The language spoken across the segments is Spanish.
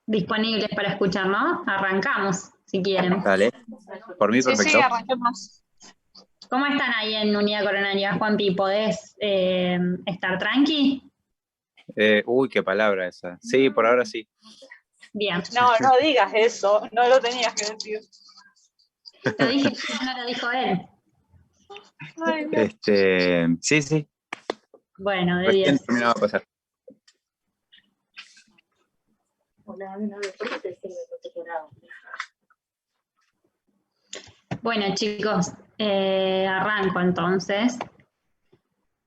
disponibles para escuchar, ¿no? Arrancamos, si quieren. Dale, por mí Sí, perfecto. arranquemos. ¿Cómo están ahí en Unidad Coronaria, Juanpi? ¿Podés estar tranqui? Uy, qué palabra esa. Sí, por ahora sí. Bien. No digas eso, no lo tenías que decir. Lo dije yo, no lo dijo él. Ay, Dios. Sí. Bueno, de Recién 10. terminaba de pasar. Bueno, chicos, arranco entonces.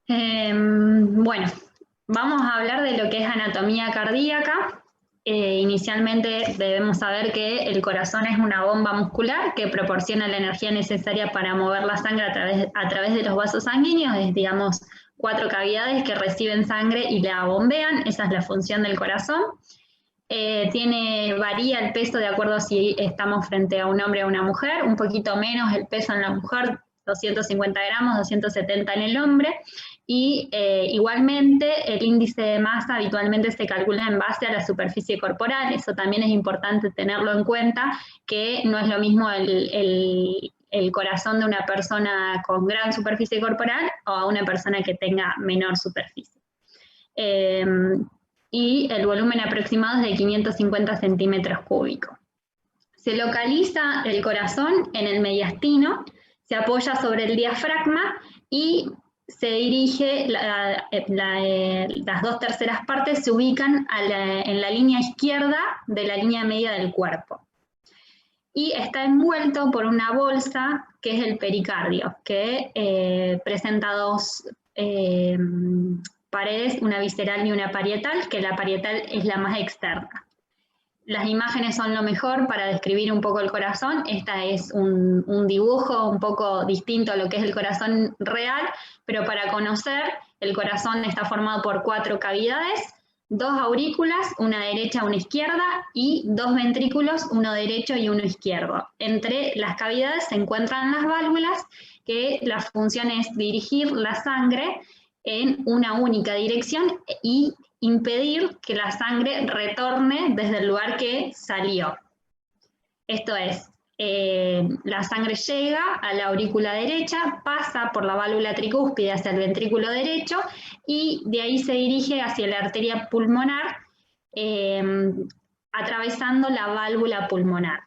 Bueno, vamos a hablar de lo que es anatomía cardíaca. Inicialmente debemos saber que el corazón es una bomba muscular que proporciona la energía necesaria para mover la sangre a través de los vasos sanguíneos, es, digamos, 4 cavidades que reciben sangre y la bombean. Esa es la función del corazón. Varía el peso de acuerdo a si estamos frente a un hombre o una mujer, un poquito menos el peso en la mujer, 250 gramos, 270 en el hombre, y igualmente el índice de masa habitualmente se calcula en base a la superficie corporal. Eso también es importante tenerlo en cuenta, que no es lo mismo el corazón de una persona con gran superficie corporal o a una persona que tenga menor superficie. Y el volumen aproximado es de 550 centímetros cúbicos. Se localiza el corazón en el mediastino, se apoya sobre el diafragma y se dirige, las 2/3 partes se ubican en la línea izquierda de la línea media del cuerpo. Y está envuelto por una bolsa que es el pericardio, que presenta dos paredes, una visceral y una parietal, que la parietal es la más externa. Las imágenes son lo mejor para describir un poco el corazón. Esta es un dibujo un poco distinto a lo que es el corazón real, pero para conocer, el corazón está formado por 4 cavidades, 2 aurículas, una derecha, una izquierda, y 2 ventrículos, uno derecho y uno izquierdo. Entre las cavidades se encuentran las válvulas, que la función es dirigir la sangre en una única dirección y impedir que la sangre retorne desde el lugar que salió. Esto es, la sangre llega a la aurícula derecha, pasa por la válvula tricúspide hacia el ventrículo derecho y de ahí se dirige hacia la arteria pulmonar, atravesando la válvula pulmonar.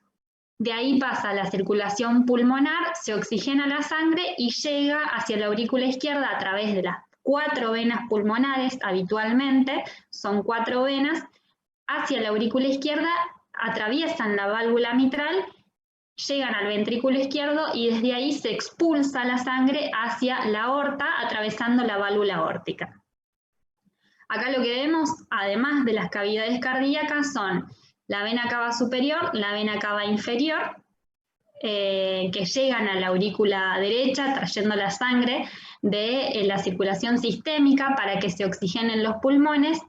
De ahí pasa la circulación pulmonar, se oxigena la sangre y llega hacia la aurícula izquierda a través de las 4 venas pulmonares. Habitualmente son 4 venas, hacia la aurícula izquierda, atraviesan la válvula mitral, llegan al ventrículo izquierdo y desde ahí se expulsa la sangre hacia la aorta, atravesando la válvula aórtica. Acá lo que vemos, además de las cavidades cardíacas, son la vena cava superior, la vena cava inferior, que llegan a la aurícula derecha trayendo la sangre de la circulación sistémica para que se oxigenen los pulmones.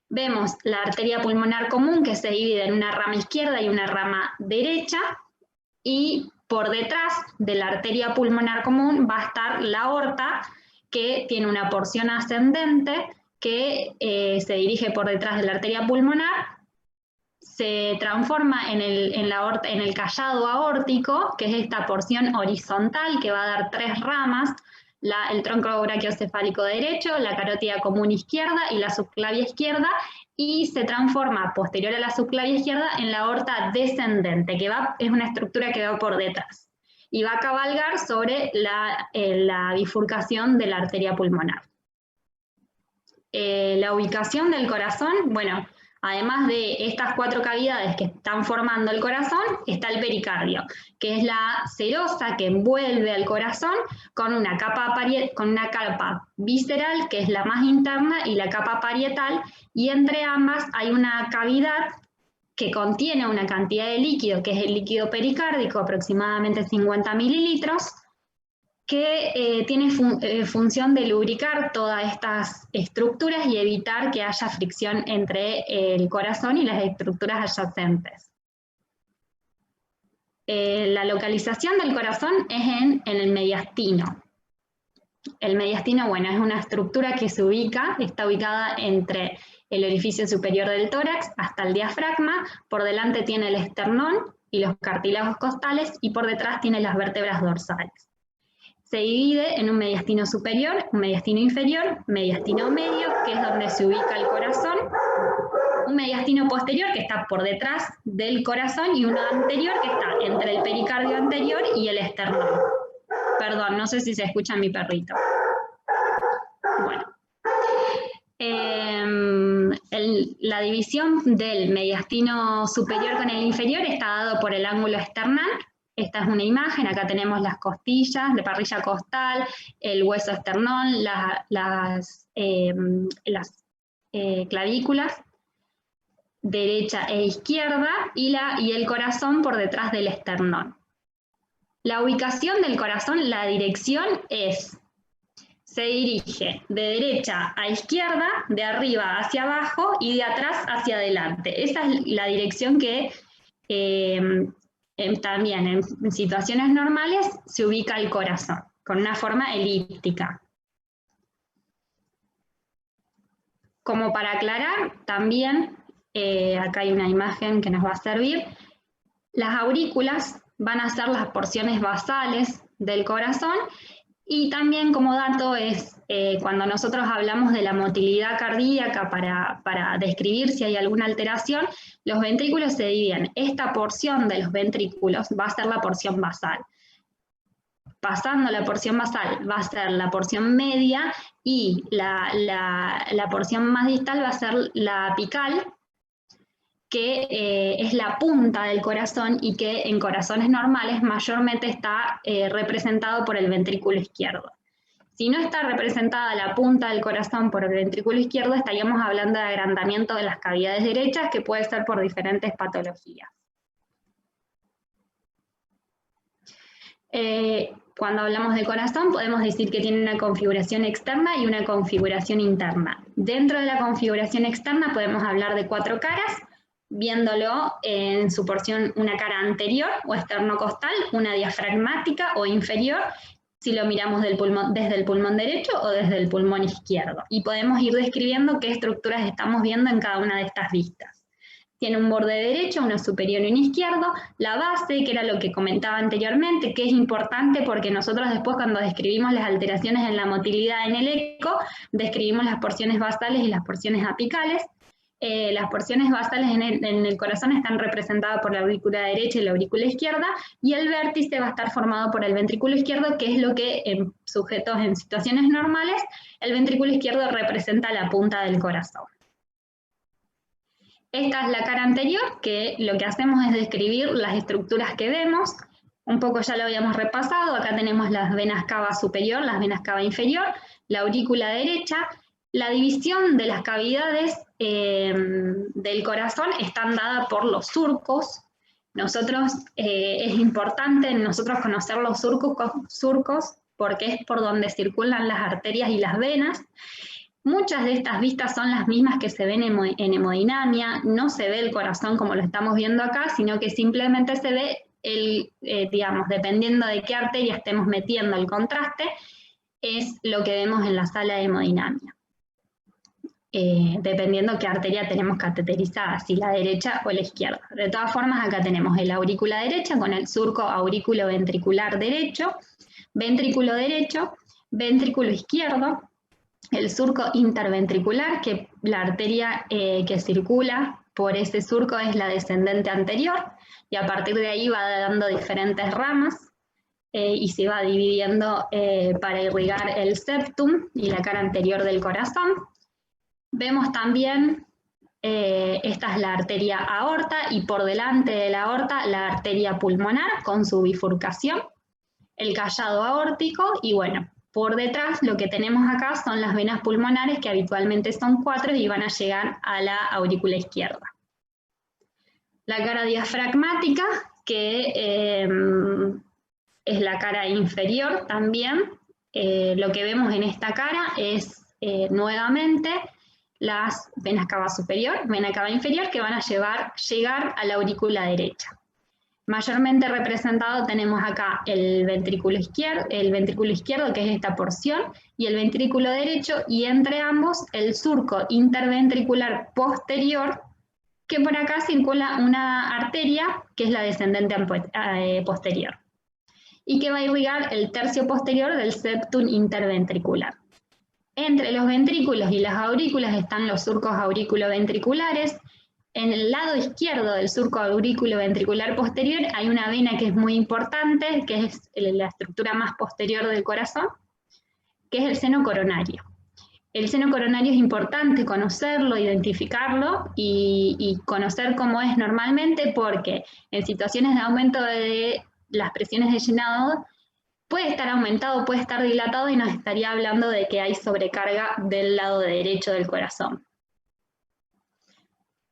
Vemos la arteria pulmonar común, que se divide en una rama izquierda y una rama derecha, y por detrás de la arteria pulmonar común va a estar la aorta, que tiene una porción ascendente que se dirige por detrás de la arteria pulmonar, se transforma en el callado aórtico, que es esta porción horizontal que va a dar 3 ramas, el tronco brachiocefálico derecho, la carótida común izquierda y la subclavia izquierda, y se transforma posterior a la subclavia izquierda en la aorta descendente, que es una estructura que va por detrás, y va a cabalgar sobre la bifurcación de la arteria pulmonar. La ubicación del corazón, bueno, además de estas 4 cavidades que están formando el corazón, está el pericardio, que es la serosa que envuelve al corazón con una capa visceral, que es la más interna, y la capa parietal, y entre ambas hay una cavidad que contiene una cantidad de líquido, que es el líquido pericárdico, aproximadamente 50 mililitros, que tiene función de lubricar todas estas estructuras y evitar que haya fricción entre el corazón y las estructuras adyacentes. La localización del corazón es en el mediastino. El mediastino, bueno, es una estructura que está ubicada entre el orificio superior del tórax hasta el diafragma, por delante tiene el esternón y los cartílagos costales, y por detrás tiene las vértebras dorsales. Se divide en un mediastino superior, un mediastino inferior, mediastino medio, que es donde se ubica el corazón, un mediastino posterior que está por detrás del corazón y uno anterior que está entre el pericardio anterior y el esternón. Perdón, no sé si se escucha mi perrito. Bueno. La división del mediastino superior con el inferior está dado por el ángulo esternal. Esta es una imagen, acá tenemos las costillas, la parrilla costal, el hueso esternón, las clavículas derecha e izquierda y el corazón por detrás del esternón. La ubicación del corazón, la dirección se dirige de derecha a izquierda, de arriba hacia abajo y de atrás hacia adelante. Esa es la dirección que también en situaciones normales se ubica el corazón, con una forma elíptica. Como para aclarar, también, acá hay una imagen que nos va a servir, las aurículas van a ser las porciones basales del corazón. Y también como dato es, cuando nosotros hablamos de la motilidad cardíaca para describir si hay alguna alteración, los ventrículos se dividen. Esta porción de los ventrículos va a ser la porción basal. Pasando la porción basal va a ser la porción media y la porción más distal va a ser la apical, que es la punta del corazón y que en corazones normales mayormente está representado por el ventrículo izquierdo. Si no está representada la punta del corazón por el ventrículo izquierdo, estaríamos hablando de agrandamiento de las cavidades derechas, que puede ser por diferentes patologías. Cuando hablamos de corazón, podemos decir que tiene una configuración externa y una configuración interna. Dentro de la configuración externa podemos hablar de 4 caras, viéndolo en su porción una cara anterior o esternocostal, una diafragmática o inferior, si lo miramos desde el pulmón derecho o desde el pulmón izquierdo. Y podemos ir describiendo qué estructuras estamos viendo en cada una de estas vistas. Tiene un borde derecho, uno superior y uno izquierdo, la base, que era lo que comentaba anteriormente, que es importante porque nosotros después cuando describimos las alteraciones en la motilidad en el eco, describimos las porciones basales y las porciones apicales. Las porciones basales en el corazón están representadas por la aurícula derecha y la aurícula izquierda, y el vértice va a estar formado por el ventrículo izquierdo, que es lo que en sujetos en situaciones normales, el ventrículo izquierdo representa la punta del corazón. Esta es la cara anterior, que lo que hacemos es describir las estructuras que vemos. Un poco ya lo habíamos repasado, acá tenemos las venas cava superior, las venas cava inferior, la aurícula derecha. La división de las cavidades del corazón están dadas por los surcos. Es importante nosotros conocer los surcos porque es por donde circulan las arterias y las venas. Muchas de estas vistas son las mismas que se ven en hemodinamia, no se ve el corazón como lo estamos viendo acá, sino que simplemente se ve, digamos, dependiendo de qué arteria estemos metiendo el contraste, es lo que vemos en la sala de hemodinamia. Dependiendo qué arteria tenemos cateterizada, si la derecha o la izquierda. De todas formas, acá tenemos el aurícula derecha con el surco auriculoventricular derecho, ventrículo derecho, ventrículo izquierdo, el surco interventricular, que la arteria que circula por ese surco es la descendente anterior, y a partir de ahí va dando diferentes ramas, y se va dividiendo para irrigar el septum y la cara anterior del corazón. Vemos también, esta es la arteria aorta, y por delante de la aorta la arteria pulmonar con su bifurcación, el callado aórtico, y bueno, por detrás lo que tenemos acá son las venas pulmonares, que habitualmente son 4 y van a llegar a la aurícula izquierda. La cara diafragmática, que es la cara inferior también. Lo que vemos en esta cara es nuevamente las venas cava superior, vena cava inferior, que van a llegar a la aurícula derecha. Mayormente representado tenemos acá el ventrículo izquierdo, que es esta porción, y el ventrículo derecho, y entre ambos el surco interventricular posterior, que por acá circula una arteria, que es la descendente posterior, y que va a irrigar el tercio posterior del septum interventricular. Entre los ventrículos y las aurículas están los surcos aurículo-ventriculares. En el lado izquierdo del surco aurículo-ventricular posterior hay una vena que es muy importante, que es la estructura más posterior del corazón, que es el seno coronario. El seno coronario es importante conocerlo, identificarlo y conocer cómo es normalmente, porque en situaciones de aumento de las presiones de llenado puede estar aumentado, puede estar dilatado y nos estaría hablando de que hay sobrecarga del lado derecho del corazón.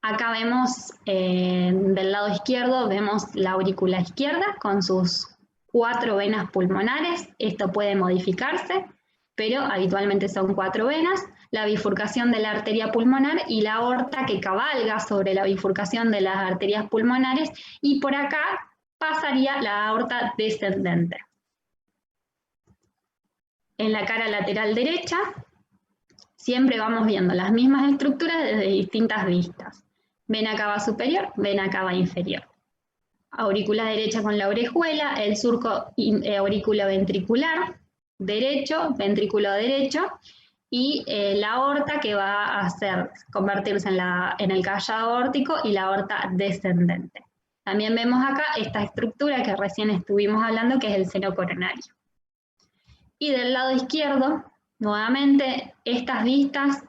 Acá vemos, del lado izquierdo, vemos la aurícula izquierda con sus 4 venas pulmonares. Esto puede modificarse, pero habitualmente son 4 venas. La bifurcación de la arteria pulmonar y la aorta que cabalga sobre la bifurcación de las arterias pulmonares, y por acá pasaría la aorta descendente. En la cara lateral derecha siempre vamos viendo las mismas estructuras desde distintas vistas. Vena cava superior, vena cava inferior. Aurícula derecha con la orejuela, el surco auriculoventricular derecho, ventrículo derecho, y la aorta que va a convertirse en el callado aórtico y la aorta descendente. También vemos acá esta estructura que recién estuvimos hablando, que es el seno coronario. Y del lado izquierdo, nuevamente, estas vistas,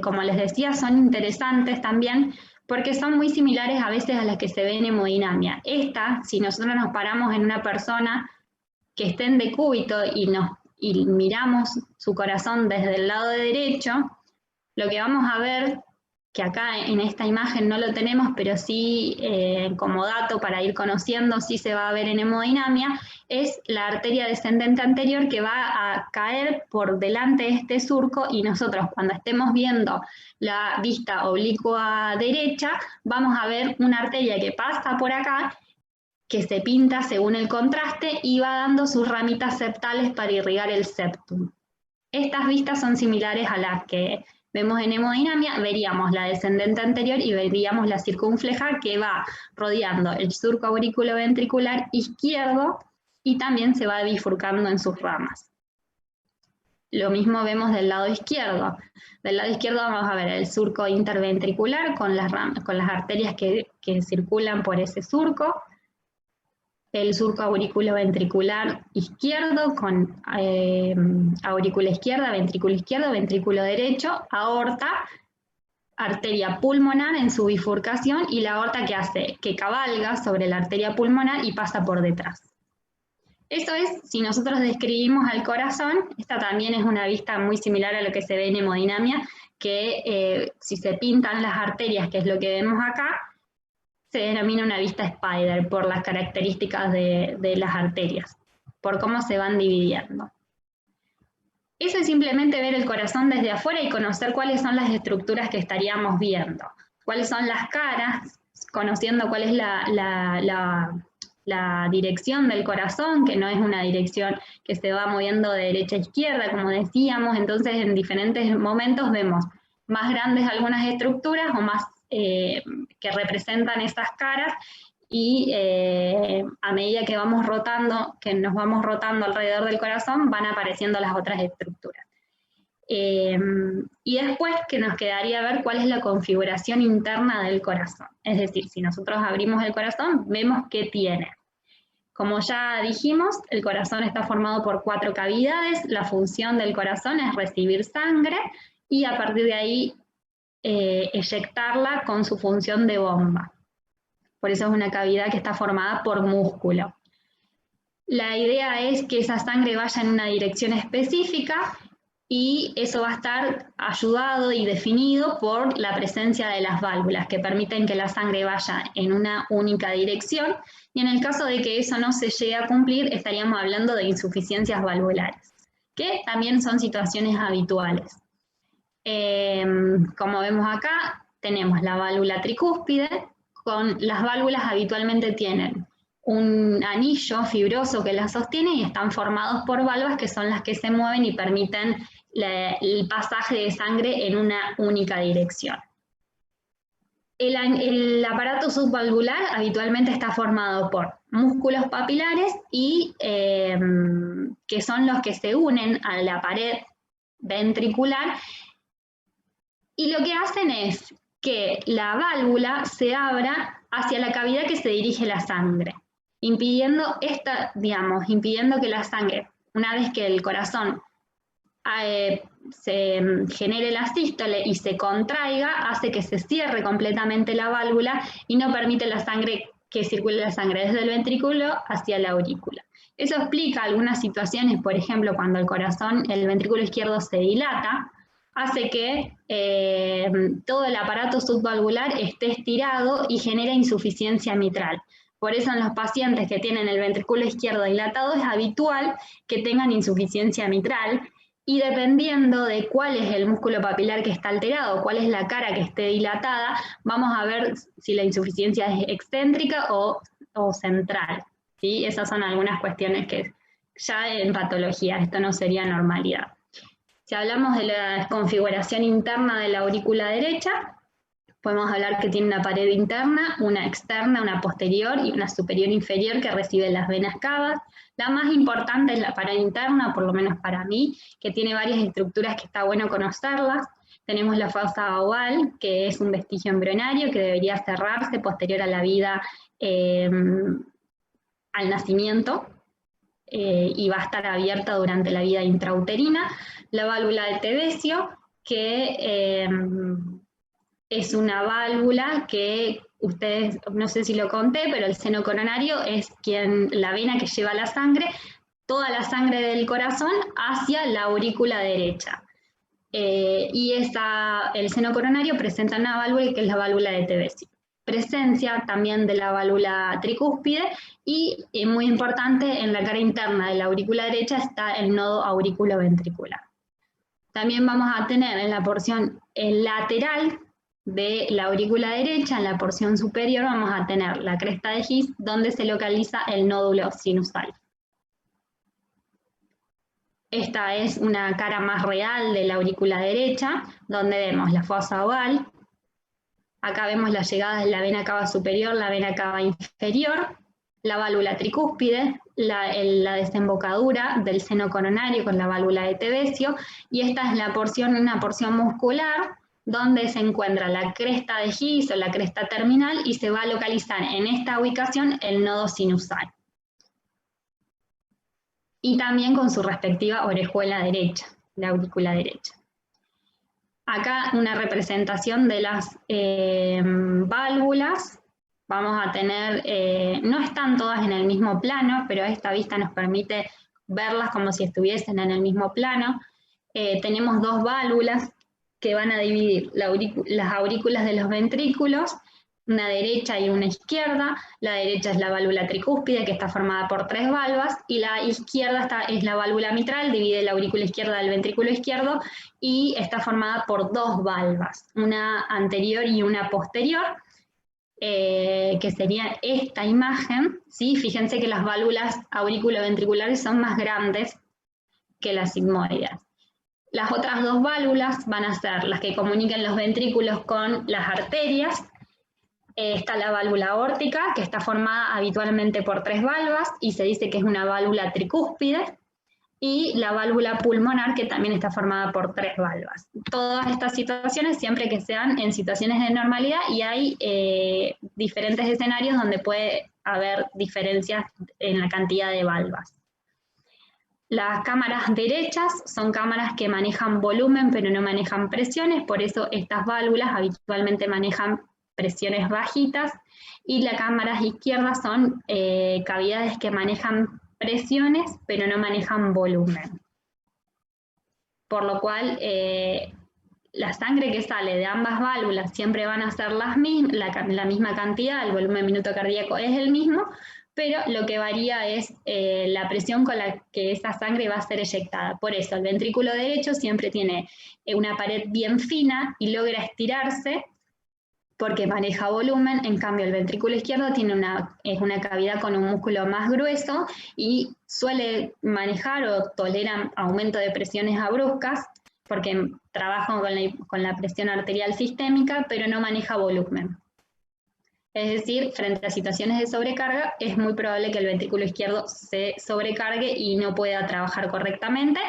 como les decía, son interesantes también porque son muy similares a veces a las que se ven en hemodinamia. Esta, si nosotros nos paramos en una persona que esté en decúbito y miramos su corazón desde el lado derecho, lo que vamos a ver, que acá en esta imagen no lo tenemos, pero sí como dato para ir conociendo, sí se va a ver en hemodinamia, es la arteria descendente anterior que va a caer por delante de este surco, y nosotros cuando estemos viendo la vista oblicua derecha, vamos a ver una arteria que pasa por acá, que se pinta según el contraste y va dando sus ramitas septales para irrigar el septum. Estas vistas son similares a las que vemos en hemodinamia. Veríamos la descendente anterior y veríamos la circunfleja que va rodeando el surco auriculoventricular izquierdo y también se va bifurcando en sus ramas. Lo mismo vemos del lado izquierdo. Del lado izquierdo vamos a ver el surco interventricular con las arterias que circulan por ese surco, el surco auriculoventricular izquierdo con aurícula izquierda, ventrículo derecho, aorta, arteria pulmonar en su bifurcación y la aorta que cabalga sobre la arteria pulmonar y pasa por detrás. Eso es, si nosotros describimos al corazón, esta también es una vista muy similar a lo que se ve en hemodinamia, que si se pintan las arterias, que es lo que vemos acá, se denomina una vista spider por las características de las arterias, por cómo se van dividiendo. Eso es simplemente ver el corazón desde afuera y conocer cuáles son las estructuras que estaríamos viendo, cuáles son las caras, conociendo cuál es la dirección del corazón, que no es una dirección que se va moviendo de derecha a izquierda, como decíamos. Entonces en diferentes momentos vemos más grandes algunas estructuras o más que representan estas caras, y a medida que vamos rotando, que nos vamos rotando alrededor del corazón, van apareciendo las otras estructuras. Y después que nos quedaría ver cuál es la configuración interna del corazón. Es decir, si nosotros abrimos el corazón, vemos qué tiene. Como ya dijimos, el corazón está formado por 4 cavidades. La función del corazón es recibir sangre y a partir de ahí eyectarla con su función de bomba. Por eso es una cavidad que está formada por músculo. La idea es que esa sangre vaya en una dirección específica y eso va a estar ayudado y definido por la presencia de las válvulas que permiten que la sangre vaya en una única dirección, y en el caso de que eso no se llegue a cumplir estaríamos hablando de insuficiencias valvulares, que también son situaciones habituales. Como vemos acá, tenemos la válvula tricúspide. Las válvulas habitualmente tienen un anillo fibroso que la sostiene y están formados por valvas que son las que se mueven y permiten el pasaje de sangre en una única dirección. El aparato subvalvular habitualmente está formado por músculos papilares y que son los que se unen a la pared ventricular, y lo que hacen es que la válvula se abra hacia la cavidad que se dirige la sangre, impidiendo que la sangre, una vez que el corazón se genere la sístole y se contraiga, hace que se cierre completamente la válvula y no permite que circule la sangre desde el ventrículo hacia la aurícula. Eso explica algunas situaciones, por ejemplo, cuando el ventrículo izquierdo se dilata, hace que todo el aparato subvalvular esté estirado y genera insuficiencia mitral. Por eso en los pacientes que tienen el ventrículo izquierdo dilatado es habitual que tengan insuficiencia mitral, y dependiendo de cuál es el músculo papilar que está alterado, cuál es la cara que esté dilatada, vamos a ver si la insuficiencia es excéntrica o central, ¿sí? Esas son algunas cuestiones que ya en patología, esto no sería normalidad. Si hablamos de la configuración interna de la aurícula derecha, podemos hablar que tiene una pared interna, una externa, una posterior y una superior inferior que recibe las venas cavas. La más importante es la pared interna, por lo menos para mí, que tiene varias estructuras que está bueno conocerlas. Tenemos la fosa oval, que es un vestigio embrionario que debería cerrarse posterior a la vida, al nacimiento, y va a estar abierta durante la vida intrauterina. La válvula de Tevesio, que es una válvula que ustedes, no sé si lo conté, pero el seno coronario es la vena que lleva la sangre, toda la sangre del corazón hacia la aurícula derecha. Y el seno coronario presenta una válvula que es la válvula de Tevesio. Presencia también de la válvula tricúspide y, muy importante, en la cara interna de la aurícula derecha está el nodo auriculoventricular. También vamos a tener en la porción lateral de la aurícula derecha, en la porción superior, vamos a tener la cresta de His, donde se localiza el nódulo sinusal. Esta es una cara más real de la aurícula derecha, donde vemos la fosa oval. Acá vemos la llegada de la vena cava superior, la vena cava inferior, la válvula tricúspide, la desembocadura del seno coronario con la válvula de Tevesio, y esta es una porción muscular donde se encuentra la cresta de His o la cresta terminal y se va a localizar en esta ubicación el nodo sinusal. Y también con su respectiva orejuela derecha, la aurícula derecha. Acá una representación de las válvulas. Vamos a tener, no están todas en el mismo plano, pero esta vista nos permite verlas como si estuviesen en el mismo plano. Tenemos dos válvulas que van a dividir las aurículas de los ventrículos, una derecha y una izquierda. La derecha es la válvula tricúspide, que está formada por 3 valvas, y la izquierda es la válvula mitral, divide la aurícula izquierda del ventrículo izquierdo, y está formada por 2 valvas, una anterior y una posterior, que sería esta imagen, ¿sí? Fíjense que las válvulas auriculoventriculares son más grandes que las sigmoides. Las otras 2 válvulas van a ser las que comunican los ventrículos con las arterias. Está la válvula aórtica, que está formada habitualmente por 3 valvas, y se dice que es una válvula tricúspide, y la válvula pulmonar, que también está formada por 3 valvas. Todas estas situaciones siempre que sean en situaciones de normalidad, y hay diferentes escenarios donde puede haber diferencias en la cantidad de valvas. Las cámaras derechas son cámaras que manejan volumen pero no manejan presiones, por eso estas válvulas habitualmente manejan presiones bajitas, y las cámaras izquierdas son cavidades que manejan presiones pero no manejan volumen. Por lo cual la sangre que sale de ambas válvulas siempre van a ser la misma cantidad, el volumen minuto cardíaco es el mismo, pero lo que varía es la presión con la que esa sangre va a ser eyectada. Por eso el ventrículo derecho siempre tiene una pared bien fina y logra estirarse porque maneja volumen. En cambio el ventrículo izquierdo es una cavidad con un músculo más grueso y suele manejar o tolera aumento de presiones abruptas, porque trabaja con la presión arterial sistémica, pero no maneja volumen. Es decir, frente a situaciones de sobrecarga, es muy probable que el ventrículo izquierdo se sobrecargue y no pueda trabajar correctamente,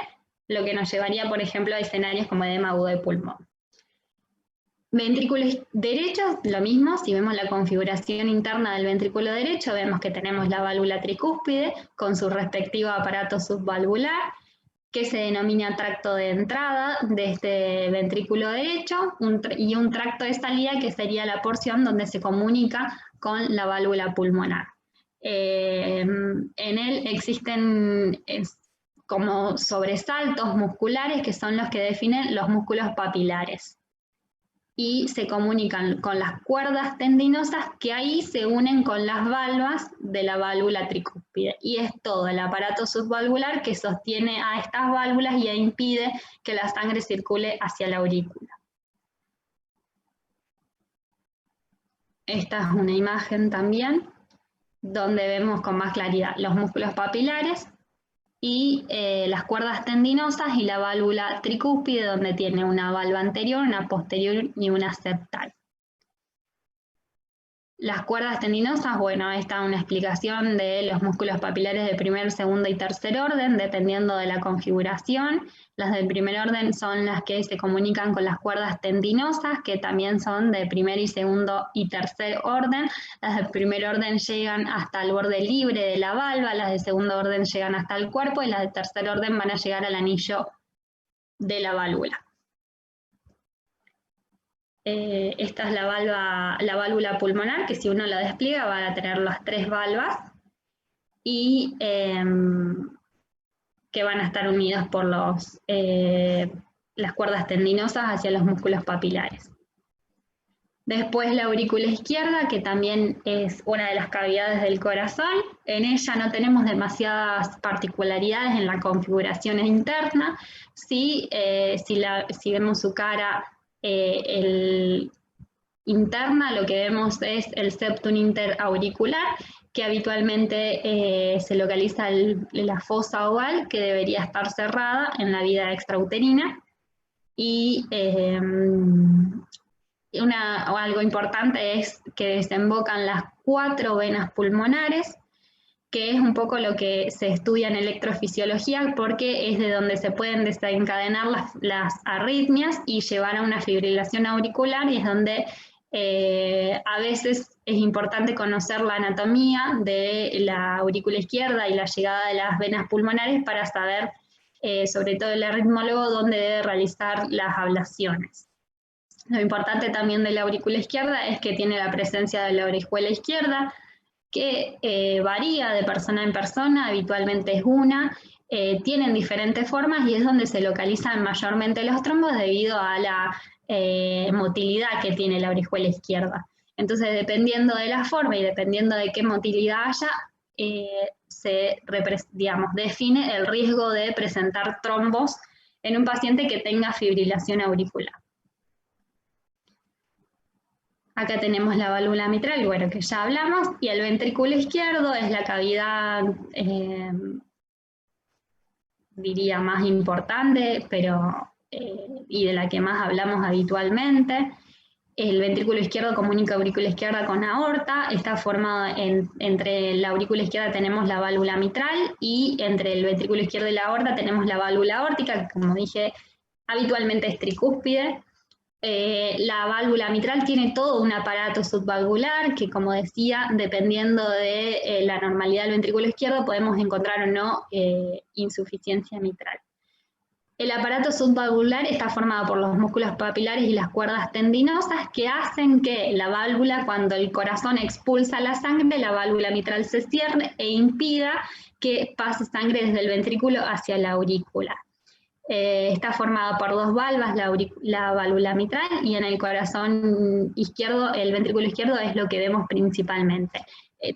lo que nos llevaría, por ejemplo, a escenarios como edema agudo de pulmón. Ventrículo derecho, lo mismo. Si vemos la configuración interna del ventrículo derecho, vemos que tenemos la válvula tricúspide con su respectivo aparato subvalvular, que se denomina tracto de entrada de este ventrículo derecho, y un tracto de salida, que sería la porción donde se comunica con la válvula pulmonar. En él existen como sobresaltos musculares, que son los que definen los músculos papilares, y se comunican con las cuerdas tendinosas, que ahí se unen con las valvas de la válvula tricúspide, y es todo el aparato subvalvular que sostiene a estas válvulas y impide que la sangre circule hacia la aurícula. Esta es una imagen también donde vemos con más claridad los músculos papilares y las cuerdas tendinosas y la válvula tricúspide, donde tiene una valva anterior, una posterior y una septal. Las cuerdas tendinosas, bueno, esta es una explicación de los músculos papilares de primer, segundo y tercer orden, dependiendo de la configuración. Las del primer orden son las que se comunican con las cuerdas tendinosas, que también son de primer y segundo y tercer orden. Las del primer orden llegan hasta el borde libre de la valva, las de segundo orden llegan hasta el cuerpo, y las de tercer orden van a llegar al anillo de la válvula. Esta es la válvula pulmonar, que si uno la despliega va a tener las tres valvas, y que van a estar unidas por las cuerdas tendinosas hacia los músculos papilares. Después la aurícula izquierda, que también es una de las cavidades del corazón. En ella no tenemos demasiadas particularidades en la configuración interna. Sí, si vemos su cara interna, lo que vemos es el septum interauricular, que habitualmente se localiza en la fosa oval, que debería estar cerrada en la vida extrauterina. Y algo importante es que desembocan las 4 venas pulmonares, que es un poco lo que se estudia en electrofisiología, porque es de donde se pueden desencadenar las arritmias y llevar a una fibrilación auricular, y es donde a veces es importante conocer la anatomía de la aurícula izquierda y la llegada de las venas pulmonares para saber, sobre todo el arritmólogo, dónde debe realizar las ablaciones. Lo importante también de la aurícula izquierda es que tiene la presencia de la orejuela izquierda, que varía de persona en persona, habitualmente es una, tienen diferentes formas, y es donde se localizan mayormente los trombos debido a la motilidad que tiene la orejuela izquierda. Entonces, dependiendo de la forma y dependiendo de qué motilidad haya, define el riesgo de presentar trombos en un paciente que tenga fibrilación auricular. Acá tenemos la válvula mitral, bueno, que ya hablamos, y el ventrículo izquierdo es la cavidad, diría, más importante, y de la que más hablamos habitualmente. El ventrículo izquierdo comunica aurícula izquierda con aorta, está formado entre la aurícula izquierda tenemos la válvula mitral, y entre el ventrículo izquierdo y la aorta tenemos la válvula aórtica, que, como dije, habitualmente es tricúspide. La válvula mitral tiene todo un aparato subvalvular que, como decía, dependiendo de la normalidad del ventrículo izquierdo, podemos encontrar o no insuficiencia mitral. El aparato subvalvular está formado por los músculos papilares y las cuerdas tendinosas, que hacen que la válvula, cuando el corazón expulsa la sangre, la válvula mitral se cierre e impida que pase sangre desde el ventrículo hacia la aurícula. Está formada por 2 valvas, la válvula mitral, y en el corazón izquierdo, el ventrículo izquierdo es lo que vemos principalmente.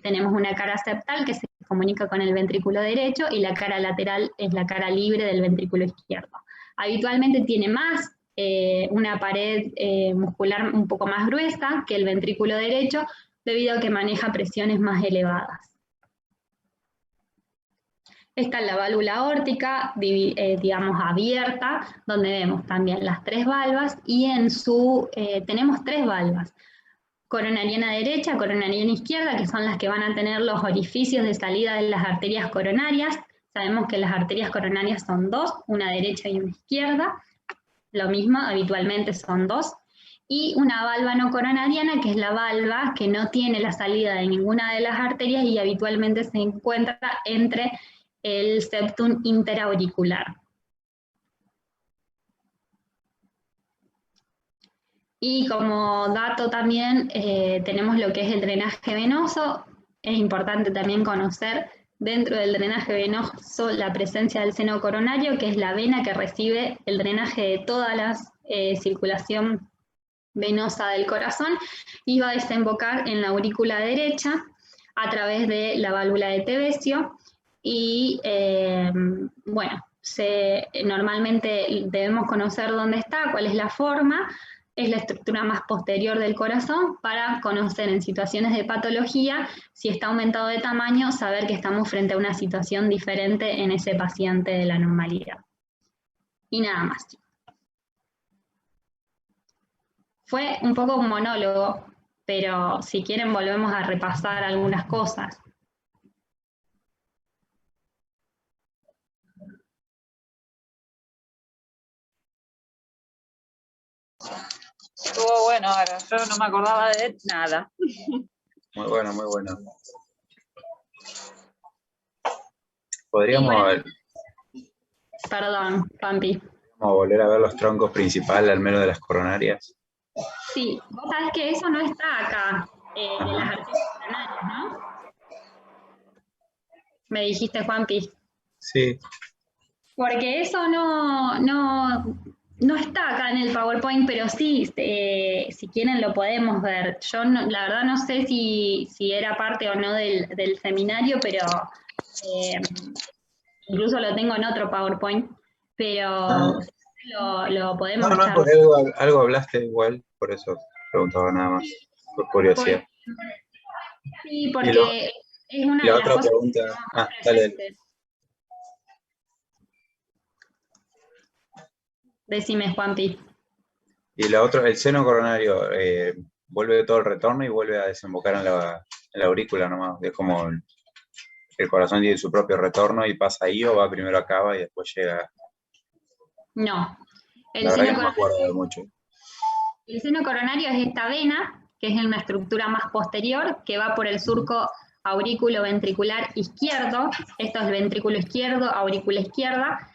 Tenemos una cara septal que se comunica con el ventrículo derecho, y la cara lateral es la cara libre del ventrículo izquierdo. Habitualmente tiene más una pared muscular un poco más gruesa que el ventrículo derecho, debido a que maneja presiones más elevadas. Esta es la válvula aórtica, digamos, abierta, donde vemos también las 3 valvas, y tenemos 3 valvas: coronariana derecha, coronariana izquierda, que son las que van a tener los orificios de salida de las arterias coronarias. Sabemos que las arterias coronarias son 2, una derecha y una izquierda. Lo mismo, habitualmente son 2. Y una valva no coronariana, que es la valva que no tiene la salida de ninguna de las arterias y habitualmente se encuentra entre el septum interauricular. Y como dato también tenemos lo que es el drenaje venoso. Es importante también conocer dentro del drenaje venoso la presencia del seno coronario, que es la vena que recibe el drenaje de toda la circulación venosa del corazón, y va a desembocar en la aurícula derecha a través de la válvula de Tevesio. Y bueno, normalmente debemos conocer dónde está, cuál es la forma. Es la estructura más posterior del corazón, para conocer en situaciones de patología, si está aumentado de tamaño, saber que estamos frente a una situación diferente en ese paciente de la normalidad. Y nada más. Fue un poco un monólogo, pero si quieren volvemos a repasar algunas cosas. Estuvo bueno ahora, yo no me acordaba de nada. Muy bueno, muy bueno. Podríamos, Perdón, Pampi. volver a ver los troncos principales, al menos de las coronarias. Sí, vos sabés que eso no está acá, de las arterias coronarias, ¿no? Me dijiste, Juanpi. Sí. Porque eso no está acá en el PowerPoint, pero sí, si quieren lo podemos ver. Yo la verdad no sé si era parte o no del seminario, pero incluso lo tengo en otro PowerPoint, pero lo podemos No, porque algo hablaste igual, por eso preguntaba nada más, por curiosidad. Sí, porque es una de las otra cosas pregunta. que Dale. Decime, Juanpi. Y la otra, el seno coronario, vuelve todo el retorno y vuelve a desembocar en la aurícula nomás. Es como el corazón tiene su propio retorno y pasa ahí, o va primero a cava y después llega. No. La verdad que no me acuerdo de mucho. El seno coronario es esta vena, que es una estructura más posterior, que va por el surco aurículo-ventricular izquierdo. Esto es ventrículo izquierdo, aurícula izquierda,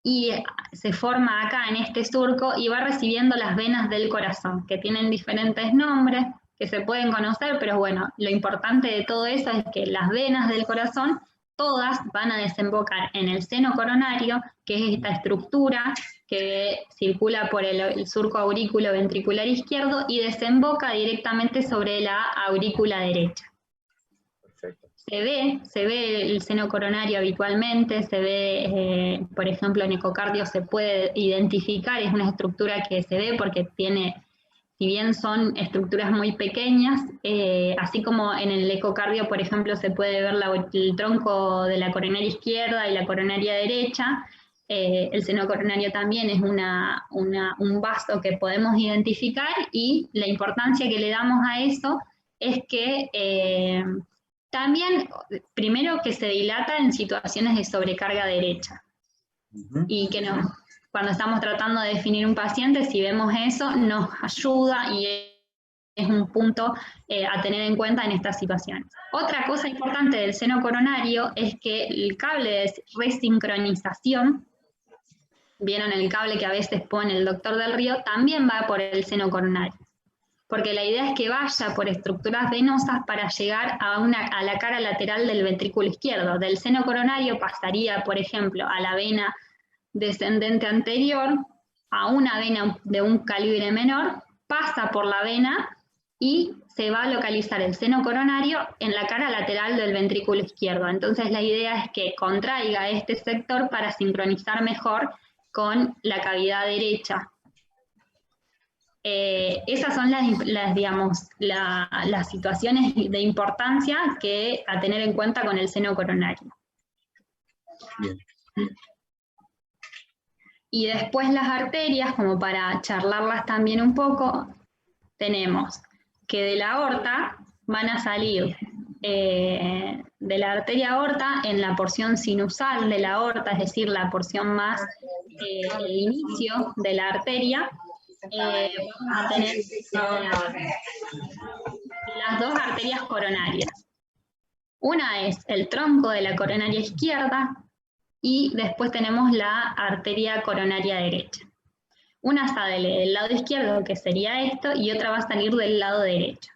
y se forma acá en este surco y va recibiendo las venas del corazón, que tienen diferentes nombres, que se pueden conocer, pero bueno, lo importante de todo eso es que las venas del corazón todas van a desembocar en el seno coronario, que es esta estructura que circula por el surco aurículo ventricular izquierdo y desemboca directamente sobre la aurícula derecha. Perfecto. Se ve el seno coronario habitualmente, se ve, por ejemplo, en ecocardio se puede identificar, es una estructura que se ve porque tiene, si bien son estructuras muy pequeñas, así como en el ecocardio, por ejemplo, se puede ver el tronco de la coronaria izquierda y la coronaria derecha. El seno coronario también es un vaso que podemos identificar, y la importancia que le damos a eso es que también, primero, que se dilata en situaciones de sobrecarga derecha. Y que cuando estamos tratando de definir un paciente, si vemos eso, nos ayuda y es un punto a tener en cuenta en estas situaciones. Otra cosa importante del seno coronario es que el cable de resincronización, vieron el cable que a veces pone el doctor del Río, también va por el seno coronario. Porque la idea es que vaya por estructuras venosas para llegar a la cara lateral del ventrículo izquierdo. Del seno coronario pasaría, por ejemplo, a la vena descendente anterior, a una vena de un calibre menor, pasa por la vena y se va a localizar el seno coronario en la cara lateral del ventrículo izquierdo. Entonces la idea es que contraiga este sector para sincronizar mejor con la cavidad derecha Esas son las situaciones de importancia que a tener en cuenta con el seno coronario. Bien. Y después las arterias, como para charlarlas también un poco, tenemos que de la aorta van a salir de la arteria aorta en la porción sinusal de la aorta, es decir, la porción más, el inicio de la arteria, vamos a tener las dos arterias coronarias. Una es el tronco de la coronaria izquierda y después tenemos la arteria coronaria derecha. Una sale del lado izquierdo, que sería esto, y otra va a salir del lado derecho.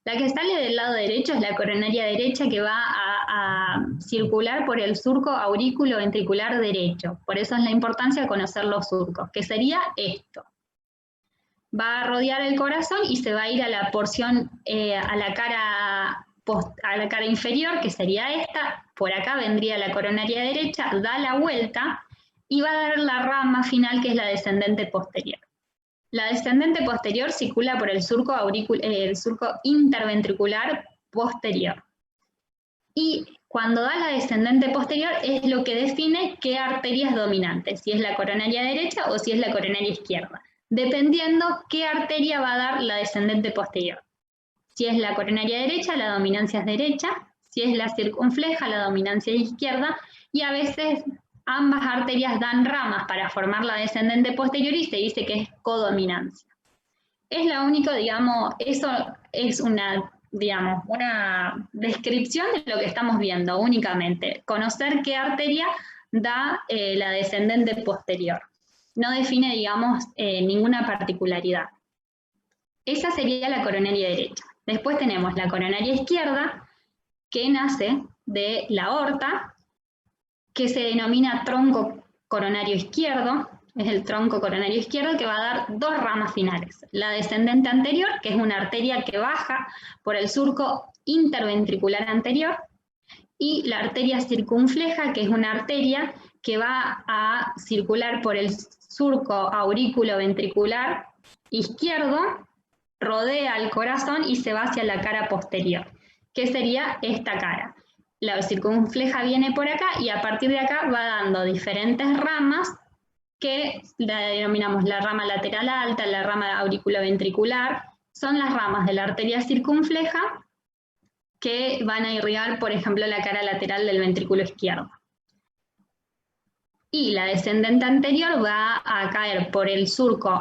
La que sale del lado derecho es la coronaria derecha, que va a circular por el surco aurículo-ventricular derecho. Por eso es la importancia de conocer los surcos, que sería esto. Va a rodear el corazón y se va a ir a la porción, a la cara inferior, que sería esta. Por acá vendría la coronaria derecha, da la vuelta y va a dar la rama final, que es la descendente posterior. La descendente posterior circula por el surco interventricular posterior. Y cuando da la descendente posterior es lo que define qué arteria es dominante, si es la coronaria derecha o si es la coronaria izquierda, dependiendo qué arteria va a dar la descendente posterior. Si es la coronaria derecha, la dominancia es derecha; si es la circunfleja, la dominancia es izquierda, y a veces ambas arterias dan ramas para formar la descendente posterior y se dice que es codominancia. Es la única, digamos, eso es una descripción de lo que estamos viendo únicamente. Conocer qué arteria da la descendente posterior. No define, digamos, ninguna particularidad. Esa sería la coronaria derecha. Después tenemos la coronaria izquierda, que nace de la aorta, que se denomina tronco coronario izquierdo. Es el tronco coronario izquierdo, que va a dar dos ramas finales. La descendente anterior, que es una arteria que baja por el surco interventricular anterior, y la arteria circunfleja, que es una arteria que va a circular por el surco aurículo-ventricular izquierdo, rodea el corazón y se va hacia la cara posterior, que sería esta cara. La circunfleja viene por acá y a partir de acá va dando diferentes ramas que la denominamos la rama lateral alta, la rama auriculoventricular. Son las ramas de la arteria circunfleja que van a irrigar, por ejemplo, la cara lateral del ventrículo izquierdo. Y la descendente anterior va a caer por el surco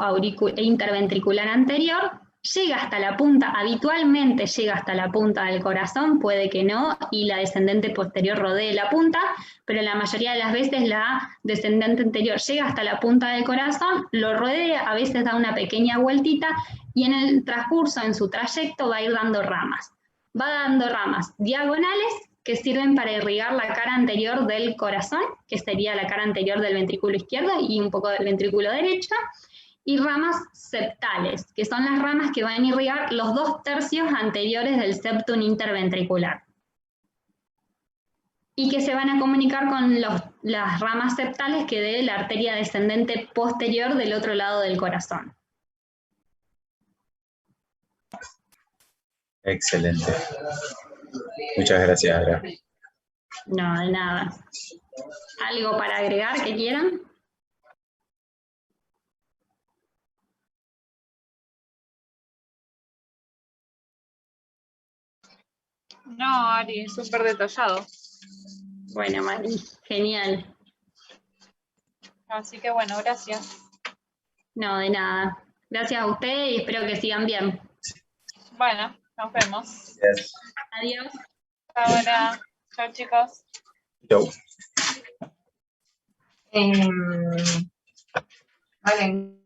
interventricular anterior, llega hasta la punta, habitualmente llega hasta la punta del corazón, puede que no, y la descendente posterior rodee la punta, pero la mayoría de las veces la descendente anterior llega hasta la punta del corazón, lo rodea, a veces da una pequeña vueltita, y en el transcurso, en su trayecto, va a ir dando ramas. Va dando ramas diagonales que sirven para irrigar la cara anterior del corazón, que sería la cara anterior del ventrículo izquierdo y un poco del ventrículo derecho, y ramas septales, que son las ramas que van a irrigar los 2/3 anteriores del septum interventricular, y que se van a comunicar con las ramas septales que dé la arteria descendente posterior del otro lado del corazón. Excelente. Muchas gracias, Ara. No, de nada. ¿Algo para agregar que quieran? No, Ari, súper detallado. Bueno, Mari, genial. Así que bueno, gracias. No, de nada. Gracias a ustedes y espero que sigan bien. Bueno, nos vemos. Yes. Adiós. Ahora, chao chicos. Chau. Vale.